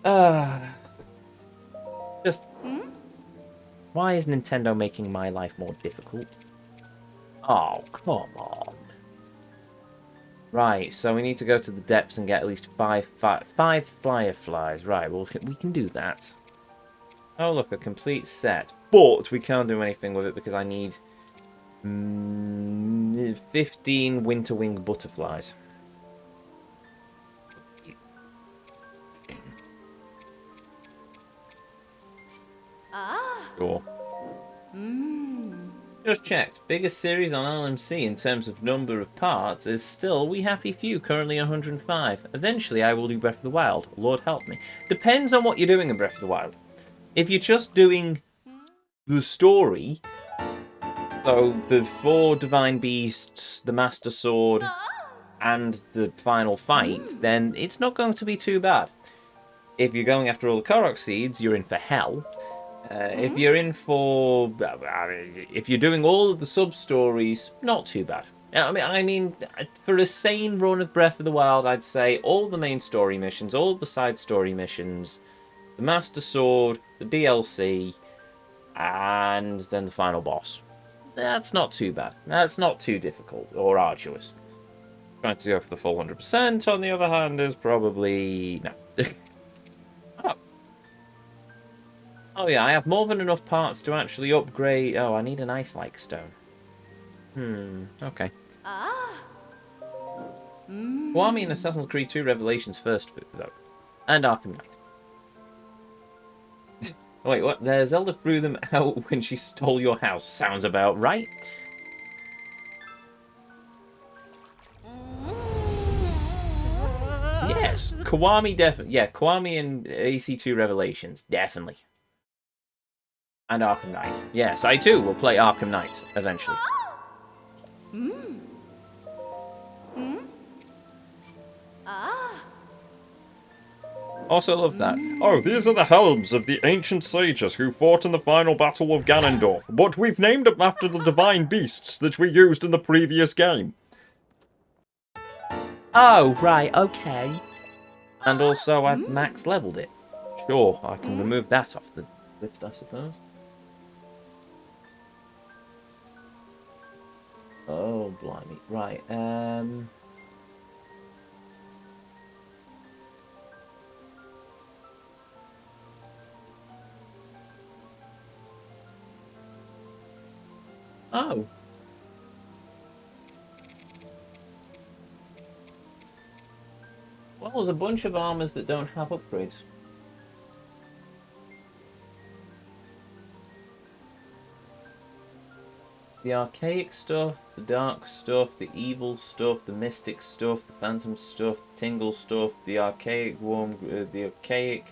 Uh, just why is Nintendo making my life more difficult? Oh, come on. Right, so we need to go to the depths and get at least five fireflies. Right, well, we can do that. Oh, look, a complete set. But we can't do anything with it because I need 15 winterwing butterflies. Sure. Just checked. Biggest series on LMC in terms of number of parts is still We Happy Few, currently 105. Eventually I will do Breath of the Wild. Lord help me. Depends on what you're doing in Breath of the Wild. If you're just doing the story, so the 4 Divine Beasts, the Master Sword, and the final fight, then it's not going to be too bad. If you're going after all the Korok Seeds, you're in for hell. If you're in for... if you're doing all of the sub-stories, not too bad. I mean, for a sane run of Breath of the Wild, I'd say all the main story missions, all the side story missions, the Master Sword, the DLC, and then the final boss. That's not too bad. That's not too difficult or arduous. Trying to go for the full 100%, on the other hand, is probably... no. Oh yeah, I have more than enough parts to actually upgrade... Oh, I need an ice-like stone. Okay. Kiwami in Assassin's Creed 2 Revelations first, though. And Arkham Knight. Oh, wait, what? Zelda threw them out when she stole your house. Sounds about right. Yes, Kiwami definitely. Yeah, Kiwami in AC2 Revelations, definitely. And Arkham Knight. Yes, I too will play Arkham Knight eventually. Also love that. Oh, these are the helms of the ancient sages who fought in the final battle of Ganondorf, but we've named them after the divine beasts that we used in the previous game. Oh, right, okay. And also, I've max leveled it. Sure, I can remove that off the list, I suppose. Oh, blimey. Right, Oh. Well, there's a bunch of armors that don't have upgrades. The archaic stuff, the dark stuff, the evil stuff, the mystic stuff, the phantom stuff, the tingle stuff, the archaic worm, the archaic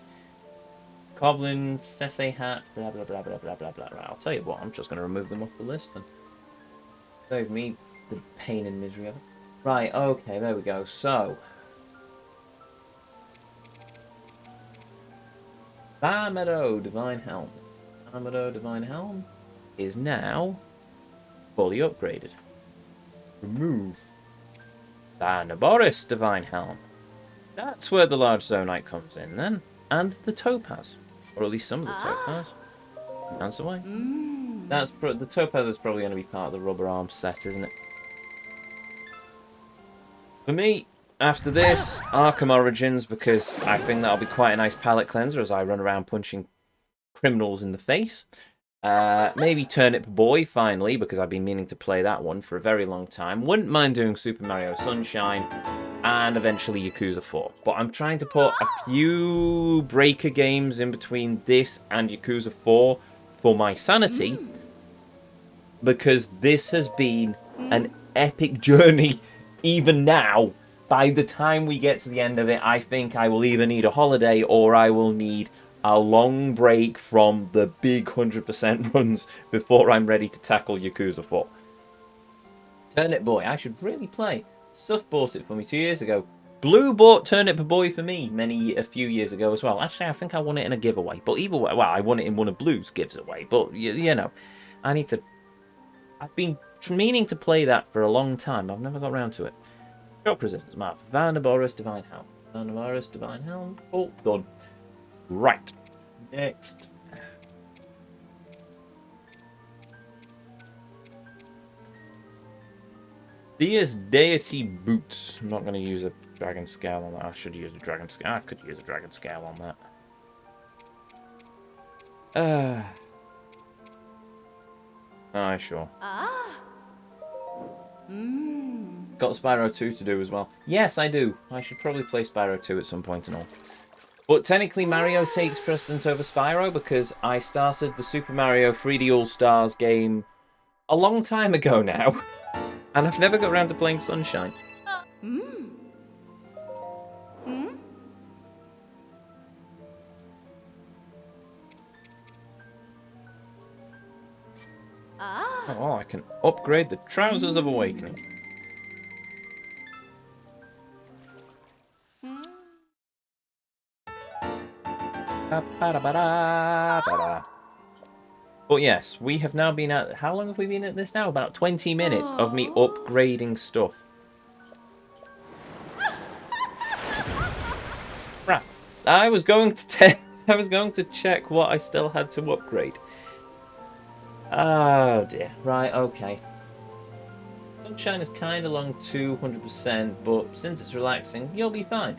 goblin, sese hat, blah blah blah blah blah blah blah. Right, I'll tell you what, I'm just going to remove them off the list and save me the pain and misery of it. Right, okay, there we go. So, Meadow Divine Helm. Meadow Divine Helm is now fully upgraded. Remove Boris Divine Helm. That's where the large Zonite comes in then. And the Topaz. Or at least some of the Topaz. Answer away. That's the Topaz is probably going to be part of the rubber arm set, isn't it? For me, after this, Arkham Origins, because I think that'll be quite a nice palate cleanser as I run around punching criminals in the face. Maybe Turnip Boy, finally, because I've been meaning to play that one for a very long time. Wouldn't mind doing Super Mario Sunshine, and eventually Yakuza 4. But I'm trying to put a few breaker games in between this and Yakuza 4 for my sanity, because this has been an epic journey. Even now, by the time we get to the end of it, I think I will either need a holiday or I will need a long break from the big 100% runs before I'm ready to tackle Yakuza 4. Turnip Boy, I should really play. Suf bought it for me 2 years ago. Blue bought Turnip Boy for me a few years ago as well. Actually, I think I won it in a giveaway. But either way, well, I won it in one of Blue's giveaway. But, you know, I need to... I've been meaning to play that for a long time. I've never got around to it. Shock Resistance, Marth. Vandaboris Divine Helm. Vandaboris Divine Helm. Oh, done. Right. Next. Thea's Deity Boots. I'm not going to use a dragon scale on that. I should use a dragon scale. I could use a dragon scale on that. Sure. Got Spyro 2 to do as well. Yes, I do. I should probably play Spyro 2 at some point and all. But technically Mario takes precedence over Spyro because I started the Super Mario 3D All-Stars game a long time ago now. And I've never got around to playing Sunshine. Oh, I can upgrade the Trousers of Awakening. But yes, we have now been at... How long have we been at this now? About 20 minutes of me upgrading stuff. Right. I was going to check what I still had to upgrade. Oh dear. Right, okay. Sunshine is kind of long 200%, but since it's relaxing, you'll be fine.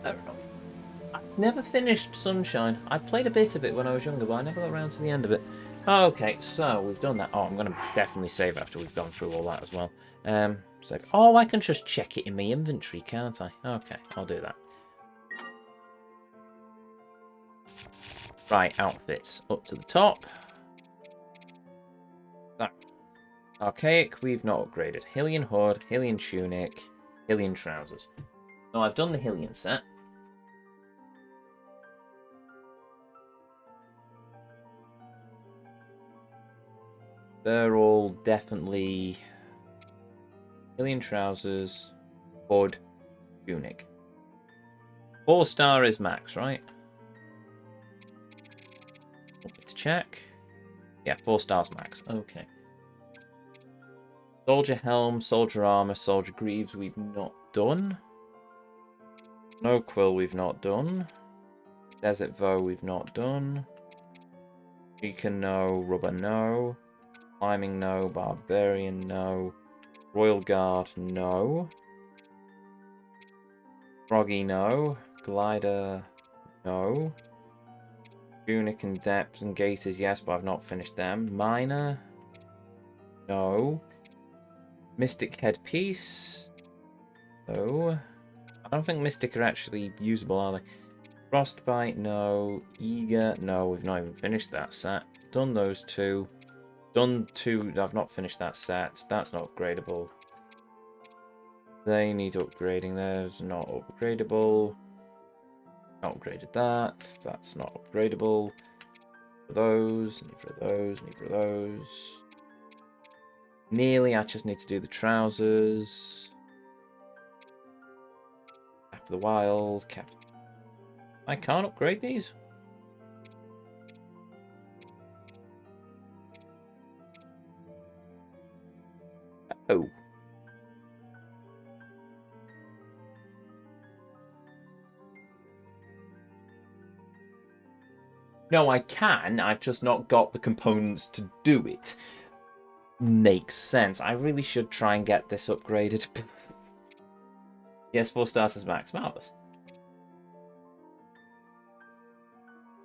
I don't know. I've never finished Sunshine. I played a bit of it when I was younger, but I never got around to the end of it. Okay, so we've done that. Oh, I'm going to definitely save after we've gone through all that as well. Save. Oh, I can just check it in my inventory, can't I? Okay, I'll do that. Right, outfits. Up to the top. So, Archaic, we've not upgraded. Hylian Hood, Hylian Tunic, Hylian Trousers. So I've done the Hylian set. They're all definitely Hylian Trousers, Hood, Tunic. 4-star is max, right? Want me to check? Yeah, 4 stars max. Okay. Soldier Helm, Soldier Armor, Soldier Greaves we've not done. No Quill we've not done. Desert Vow we've not done. Beacon no, Rubber no. Climbing no, Barbarian no. Royal Guard no. Froggy no. Glider no. Tunic and Depth and Gaiters yes, but I've not finished them. Miner no. Mystic Headpiece no. I don't think Mystic are actually usable, are they? Frostbite, no. Eager, no. We've not even finished that set. Done those two. Done two. I've not finished that set. That's not upgradable. They need upgrading. There's not upgradable. Not upgraded that. That's not upgradable. For those. Need for those. Need for those. Nearly. I just need to do the trousers. Cap of the Wild. Cap. I can't upgrade these? Oh. No, I can. I've just not got the components to do it. Makes sense. I really should try and get this upgraded. Yes, 4 stars is max. Marvelous.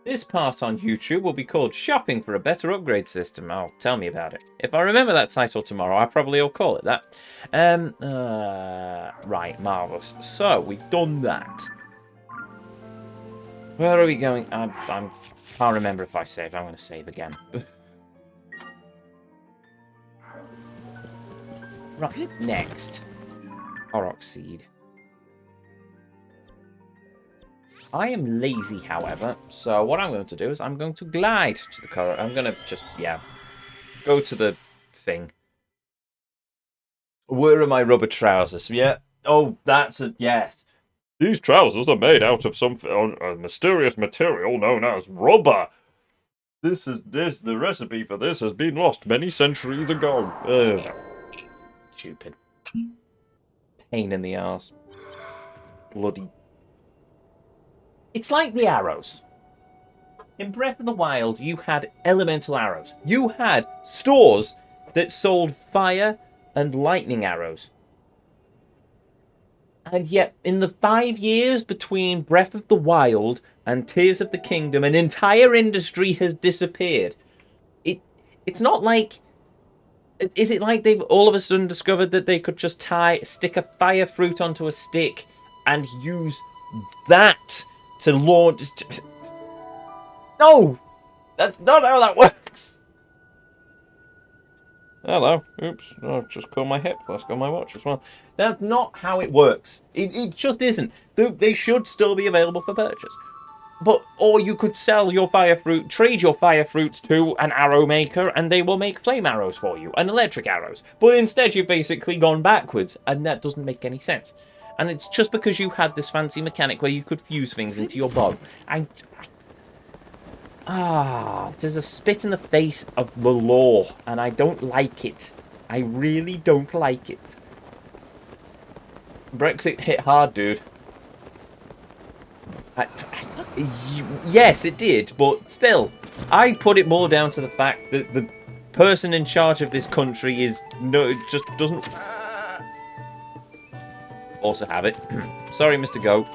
This part on YouTube will be called Shopping for a Better Upgrade System. Oh, tell me about it. If I remember that title tomorrow, I probably will call it that. Right, marvellous. So, we've done that. Where are we going? I can't remember if I saved. I'm going to save again. Right, next. Korok Seed. I am lazy, however, so what I'm going to do is I'm going to glide to the Korok. I'm going to just, go to the thing. Where are my rubber trousers? Yeah. Oh, that's a, yes. These trousers are made out of some a mysterious material known as rubber. The recipe for this has been lost many centuries ago. Stupid. Pain in the arse. Bloody. It's like the arrows. In Breath of the Wild, you had elemental arrows. You had stores that sold fire and lightning arrows. And yet, in the 5 years between Breath of the Wild and Tears of the Kingdom, an entire industry has disappeared. It's not like... Is it like they've all of a sudden discovered that they could just stick a fire fruit onto a stick and use that to launch... No! That's not how that works! Hello. Oops. I've just called my hip. Let's go my watch as well. That's not how it works. It just isn't. They should still be available for purchase. Or you could sell your fire fruit, trade your fire fruits to an arrow maker, and they will make flame arrows for you, and electric arrows. But instead, you've basically gone backwards, and that doesn't make any sense. And it's just because you had this fancy mechanic where you could fuse things into your bow. There's a spit in the face of the law, and I don't like it. I really don't like it. Brexit hit hard, dude. Yes, it did, but still, I put it more down to the fact that the person in charge of this country just doesn't also have it. Sorry, Mr. Goat.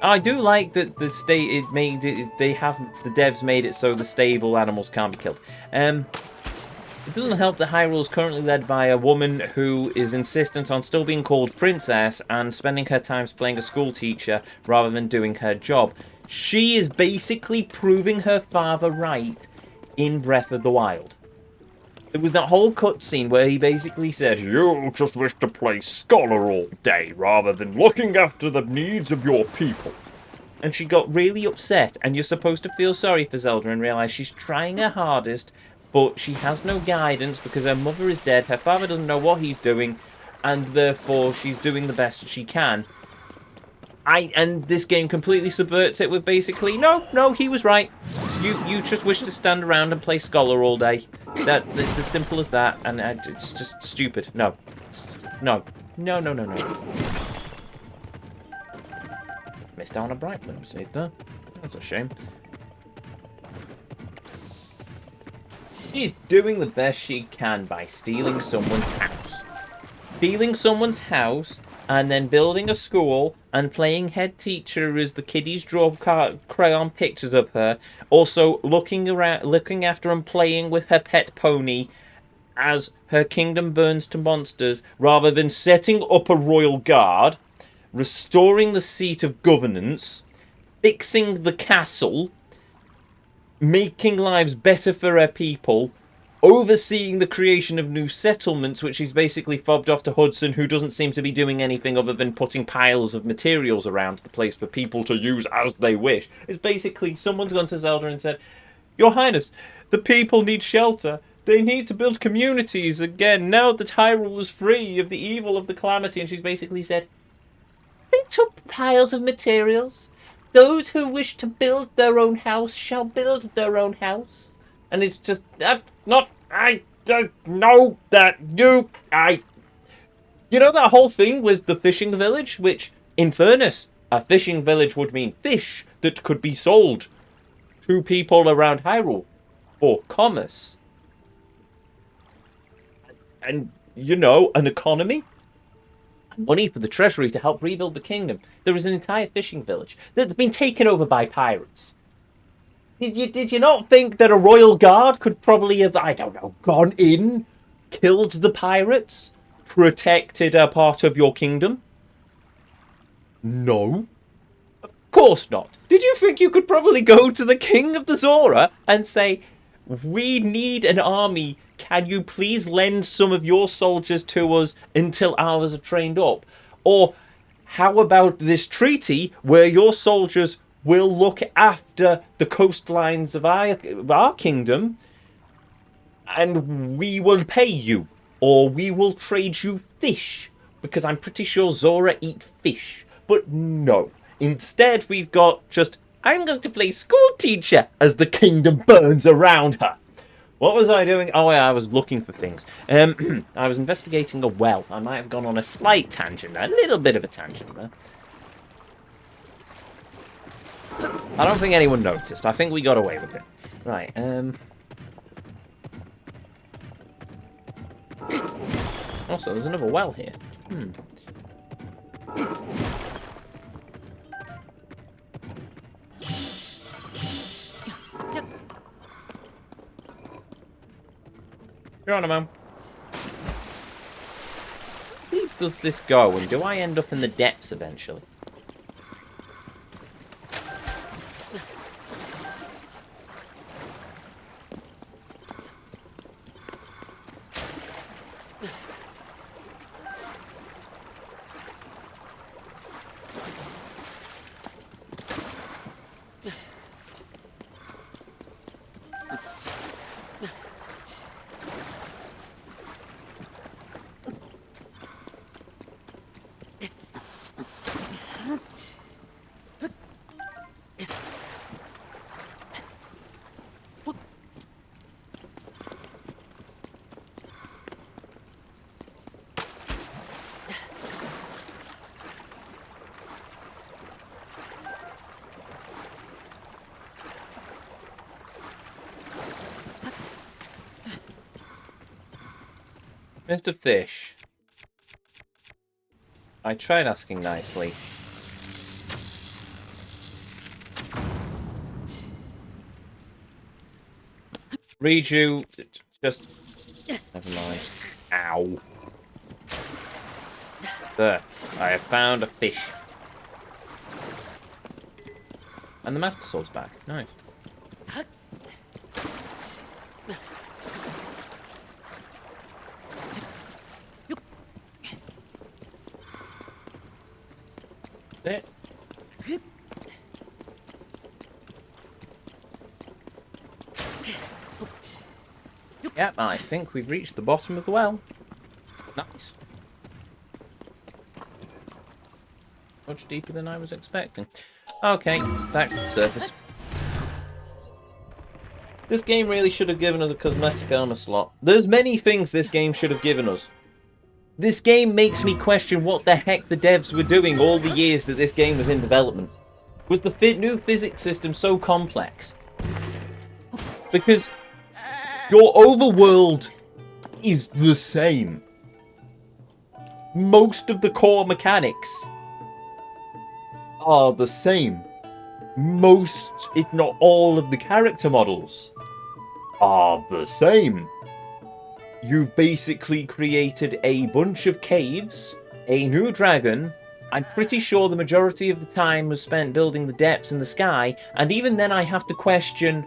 I do like that the devs made it so the stable animals can't be killed. It doesn't help that Hyrule is currently led by a woman who is insistent on still being called Princess and spending her time playing a school teacher rather than doing her job. She is basically proving her father right in Breath of the Wild. There was that whole cutscene where he basically said, "You just wish to play scholar all day rather than looking after the needs of your people." And she got really upset, and you're supposed to feel sorry for Zelda and realise she's trying her hardest, but she has no guidance because her mother is dead, her father doesn't know what he's doing, and therefore she's doing the best she can. And this game completely subverts it with basically, no, he was right. You just wish to stand around and play scholar all day. It's as simple as that, and it's just stupid. No. Missed out on a bright little save there. That's a shame. She's doing the best she can by stealing someone's house. Stealing someone's house and then building a school and playing head teacher as the kiddies draw crayon pictures of her. Also looking after and playing with her pet pony as her kingdom burns to monsters rather than setting up a royal guard, restoring the seat of governance, fixing the castle, making lives better for her people, overseeing the creation of new settlements, which is basically fobbed off to Hudson, who doesn't seem to be doing anything other than putting piles of materials around the place for people to use as they wish. It's basically someone's gone to Zelda and said, "Your Highness, the people need shelter. They need to build communities again now that Hyrule is free of the evil of the calamity." And she's basically said, "Set up piles of materials. Those who wish to build their own house shall build their own house." And it's just, I don't know that you know that whole thing with the fishing village, which, in fairness, a fishing village would mean fish that could be sold to people around Hyrule for commerce. And, an economy. Money for the treasury to help rebuild the kingdom. There is an entire fishing village that's been taken over by pirates. Did you not think that a royal guard could probably have, I don't know, gone in, killed the pirates, protected a part of your kingdom? No. Of course not. Did you think you could probably go to the king of the Zora and say, "We need an army. Can you please lend some of your soldiers to us until ours are trained up?" Or how about this treaty where your soldiers will look after the coastlines of our kingdom and we will pay you, or we will trade you fish, because I'm pretty sure Zora eat fish. But no. Instead, we've got just, "I'm going to play school teacher" as the kingdom burns around her. What was I doing? Oh, yeah, I was looking for things. I was investigating a well. I might have gone on a slight tangent there. A little bit of a tangent there. I don't think anyone noticed. I think we got away with it. Right, Also, there's another well here. You're on, man. How deep does this go, and do I end up in the depths eventually? Mr. Fish. I tried asking nicely. Read you. Just. Never mind. Ow. There. I have found a fish. And the Master Sword's back. Nice. It. Yep, I think we've reached the bottom of the well. Nice. Much deeper than I was expecting. Okay, back to the surface. This game really should have given us a cosmetic armor slot. There's many things this game should have given us. This game makes me question what the heck the devs were doing all the years that this game was in development. Was the new physics system so complex? Because your overworld is the same. Most of the core mechanics are the same. Most, if not all, of the character models are the same. You've basically created a bunch of caves, a new dragon. I'm pretty sure the majority of the time was spent building the depths in the sky, and even then I have to question,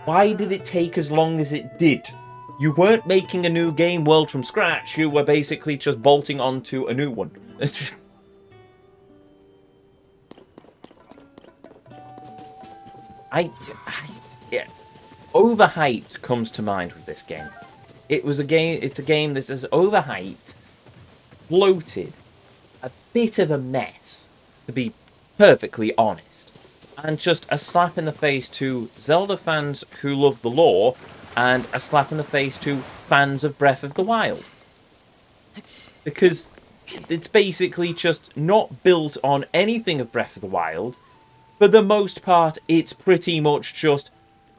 why did it take as long as it did? You weren't making a new game world from scratch, you were basically just bolting onto a new one. Yeah. Overhyped comes to mind with this game. It's a game that's as overhyped, bloated, a bit of a mess, to be perfectly honest. And just a slap in the face to Zelda fans who love the lore, and a slap in the face to fans of Breath of the Wild. Because it's basically just not built on anything of Breath of the Wild. For the most part, it's pretty much just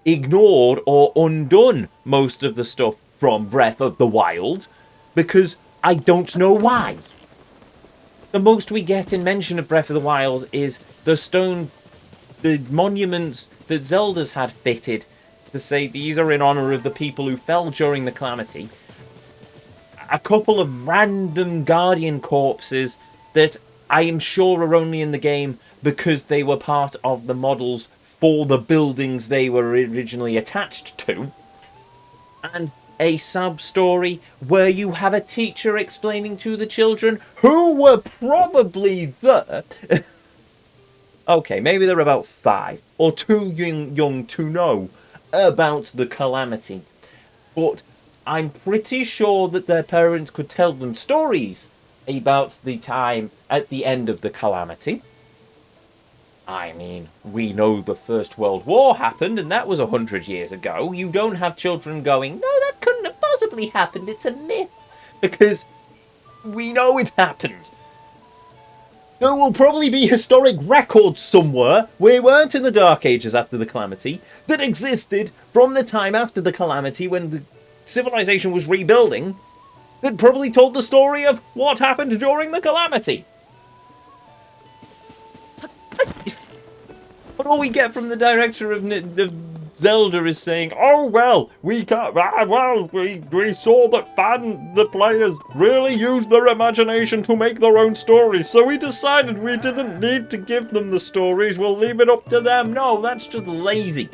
ignored or undone most of the stuff from Breath of the Wild, because I don't know why. The most we get in mention of Breath of the Wild is the monuments that Zelda's had fitted to say these are in honor of the people who fell during the calamity. A couple of random Guardian corpses that I am sure are only in the game because they were part of the models for the buildings they were originally attached to. And a sub-story where you have a teacher explaining to the children who were probably there. Okay, maybe they're about 5 or too young to know about the calamity. But I'm pretty sure that their parents could tell them stories about the time at the end of the calamity. I mean, we know the First World War happened, and that was 100 years ago. You don't have children going, no, that couldn't have possibly happened, it's a myth. Because we know it happened. There will probably be historic records somewhere. We weren't in the Dark Ages after the Calamity, that existed from the time after the Calamity when the civilization was rebuilding, that probably told the story of what happened during the Calamity. But all we get from the director of Zelda is saying, "Oh well, we can't. We saw that the players really used their imagination to make their own stories, so we decided we didn't need to give them the stories. We'll leave it up to them." No, that's just lazy.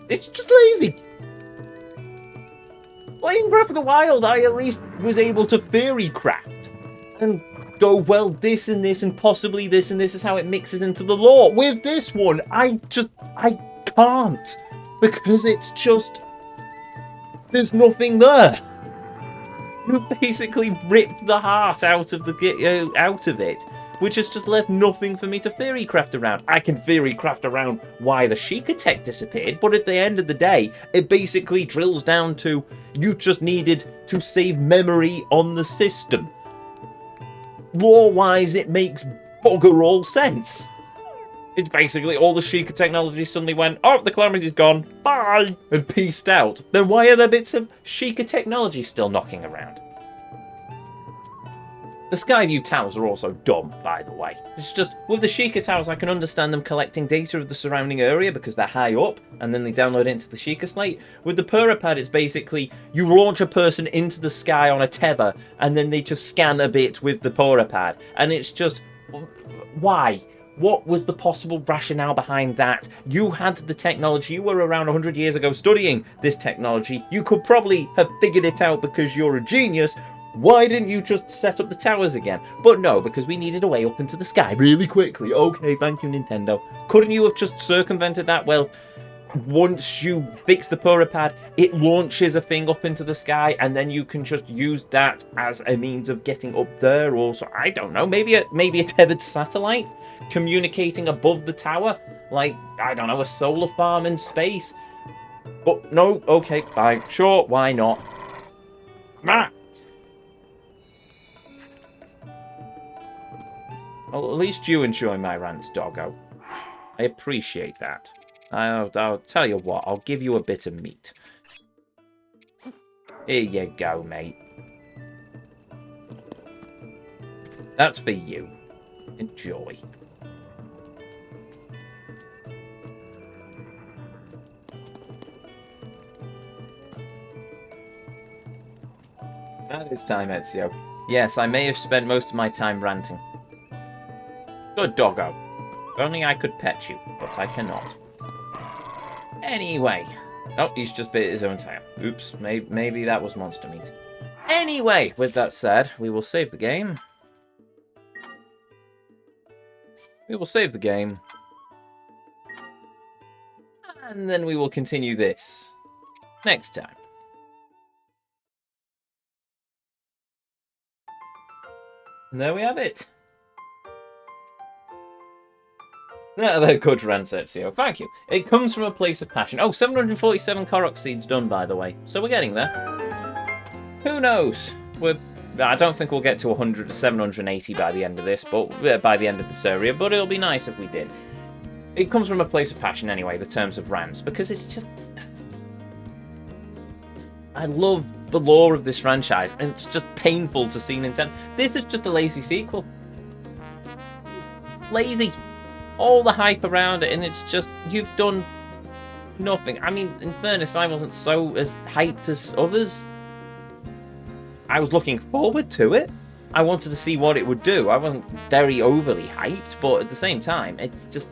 It's just lazy. Playing Breath of the Wild, I at least was able to theory craft and go, well, this and possibly this and this is how it mixes into the lore. With this one, I can't, because it's just, there's nothing there. You basically ripped the heart out of it, which has just left nothing for me to theory craft around. I can theory craft around why the Sheikah tech disappeared, but at the end of the day, it basically drills down to you just needed to save memory on the system. Lore-wise, it makes bugger all sense. It's basically all the Sheikah technology suddenly went, oh, the Calamity's gone, bye, and peaced out. Then why are there bits of Sheikah technology still knocking around? The Skyview towers are also dumb, by the way. It's just, with the Sheikah towers, I can understand them collecting data of the surrounding area because they're high up, and then they download it into the Sheikah slate. With the Purapad, it's basically, you launch a person into the sky on a tether, and then they just scan a bit with the Purapad. And it's just, why? What was the possible rationale behind that? You had the technology, you were around 100 years ago studying this technology, you could probably have figured it out because you're a genius. Why didn't you just set up the towers again? But no, because we needed a way up into the sky really quickly. Okay, thank you, Nintendo. Couldn't you have just circumvented that? Well, once you fix the Purapad, it launches a thing up into the sky, and then you can just use that as a means of getting up there. Also, I don't know, maybe a tethered satellite communicating above the tower, like, I don't know, a solar farm in space. But no, okay, fine, sure, why not? Ah! Well, at least you enjoy my rants, doggo. I appreciate that. I'll tell you what, I'll give you a bit of meat. Here you go, mate. That's for you. Enjoy. That is time, Ezio. Yes, I may have spent most of my time ranting. Good doggo. If only I could pet you, but I cannot. Anyway. Oh, he's just bit his own tail. Oops, maybe that was monster meat. Anyway, with that said, we will save the game. And then we will continue this next time. And there we have it. They're good rants, Ezio. Thank you. It comes from a place of passion. Oh, 747 Korok seeds done, by the way. So we're getting there. Who knows? I don't think we'll get to 780 by the end of this, but by the end of this area. But it'll be nice if we did. It comes from a place of passion, anyway, the terms of rants, because it's just, I love the lore of this franchise, and it's just painful to see Nintendo. This is just a lazy sequel. It's lazy. All the hype around it, and it's just, you've done nothing. I mean, in fairness, I wasn't so as hyped as others. I was looking forward to it. I wanted to see what it would do. I wasn't very overly hyped, but at the same time, it's just,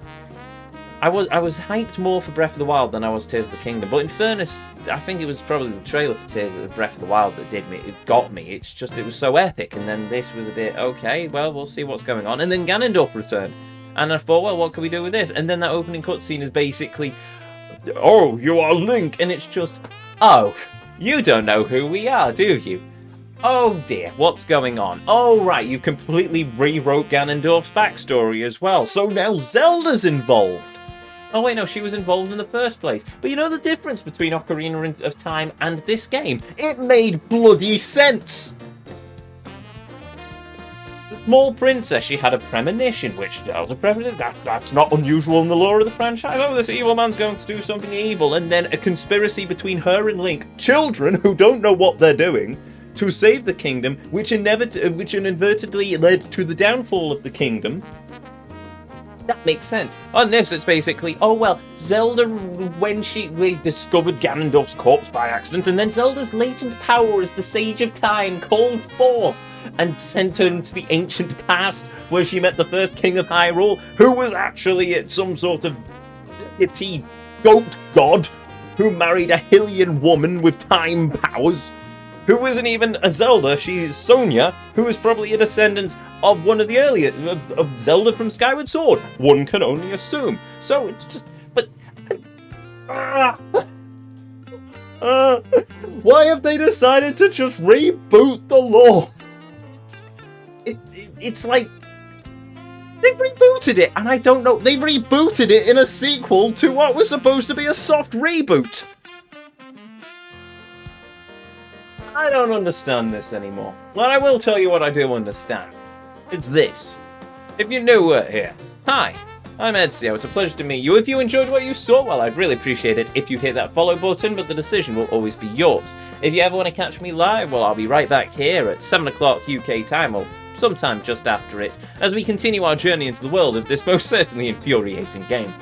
I was hyped more for Breath of the Wild than I was Tears of the Kingdom. But in fairness, I think it was probably the trailer for Tears of the Breath of the Wild that got me. It's just, it was so epic, and then this was a bit, okay, well, we'll see what's going on. And then Ganondorf returned. And I thought, well, what can we do with this? And then that opening cutscene is basically, oh, you are Link. And it's just, oh, you don't know who we are, do you? Oh dear, what's going on? Oh right, you've completely rewrote Ganondorf's backstory as well. So now Zelda's involved. Oh wait, no, she was involved in the first place. But you know the difference between Ocarina of Time and this game? It made bloody sense. small princess, she had a premonition, which was a premonition. That's not unusual in the lore of the franchise. Oh, this evil man's going to do something evil, and then a conspiracy between her and Link, children who don't know what they're doing, to save the kingdom, which inadvertently led to the downfall of the kingdom. That makes sense. On this, it's basically, oh well, Zelda, when we discovered Ganondorf's corpse by accident, and then Zelda's latent power as the Sage of Time called forth and sent her into the ancient past, where she met the first king of Hyrule, who was actually some sort of deity goat god, who married a Hylian woman with time powers, who isn't even a Zelda, she's Sonia, who is probably a descendant of one of the earlier, of Zelda from Skyward Sword. One can only assume. So it's just, but... why have they decided to just reboot the lore? It's like, they've rebooted it, and I don't know, they've rebooted it in a sequel to what was supposed to be a soft reboot. I don't understand this anymore. Well, I will tell you what I do understand. It's this. If you're new here, hi, I'm Ezio. It's a pleasure to meet you. If you enjoyed what you saw, well, I'd really appreciate it if you hit that follow button, but the decision will always be yours. If you ever want to catch me live, well, I'll be right back here at 7 o'clock UK time, or sometime just after it, as we continue our journey into the world of this most certainly infuriating game.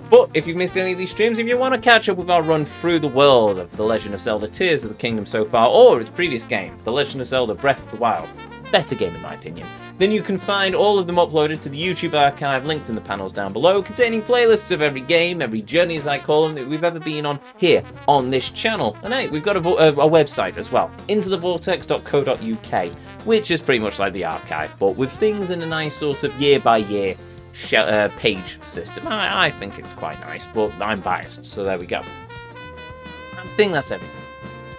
But if you've missed any of these streams, if you want to catch up with our run through the world of The Legend of Zelda Tears of the Kingdom so far, or its previous game, The Legend of Zelda Breath of the Wild, better game in my opinion, then you can find all of them uploaded to the YouTube archive linked in the panels down below, containing playlists of every game, every journey as I call them, that we've ever been on here on this channel. And hey, we've got a website as well, intothevortex.co.uk, which is pretty much like the archive, but with things in a nice sort of year-by-year page system. I think it's quite nice, but I'm biased, so there we go. I think that's everything.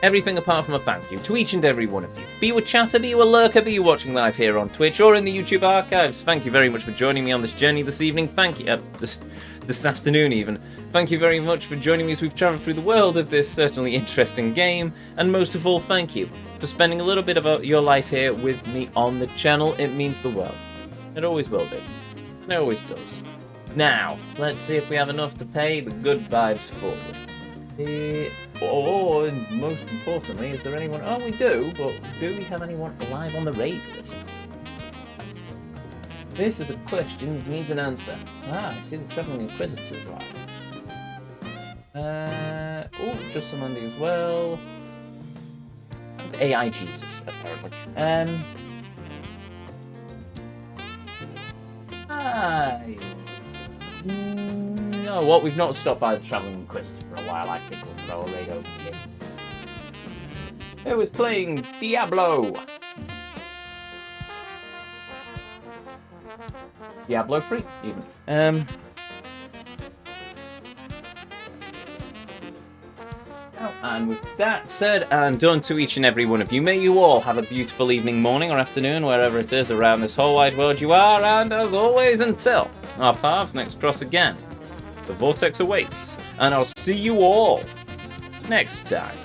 Everything apart from a thank you to each and every one of you. Be you a chatter, be you a lurker, be you watching live here on Twitch or in the YouTube archives. Thank you very much for joining me on this journey this evening. Thank you, this afternoon even. Thank you very much for joining me as we've travelled through the world of this certainly interesting game. And most of all, thank you for spending a little bit of your life here with me on the channel. It means the world. It always will be. It always does. Now, let's see if we have enough to pay the good vibes forward. And most importantly, is there anyone... Oh, we do, but do we have anyone alive on the raid list? This is a question that needs an answer. I see the Travelling Inquisitors live. Just some Andy as well. AI Jesus, apparently. No, what? We've not stopped by the Travelling Inquisitor for a while. I think we'll throw a raid over to him. Who is playing Diablo? Diablo 3, even. And with that said and done to each and every one of you, may you all have a beautiful evening, morning, or afternoon, wherever it is around this whole wide world you are. And as always, until our paths next cross again, the Vortex awaits, and I'll see you all next time.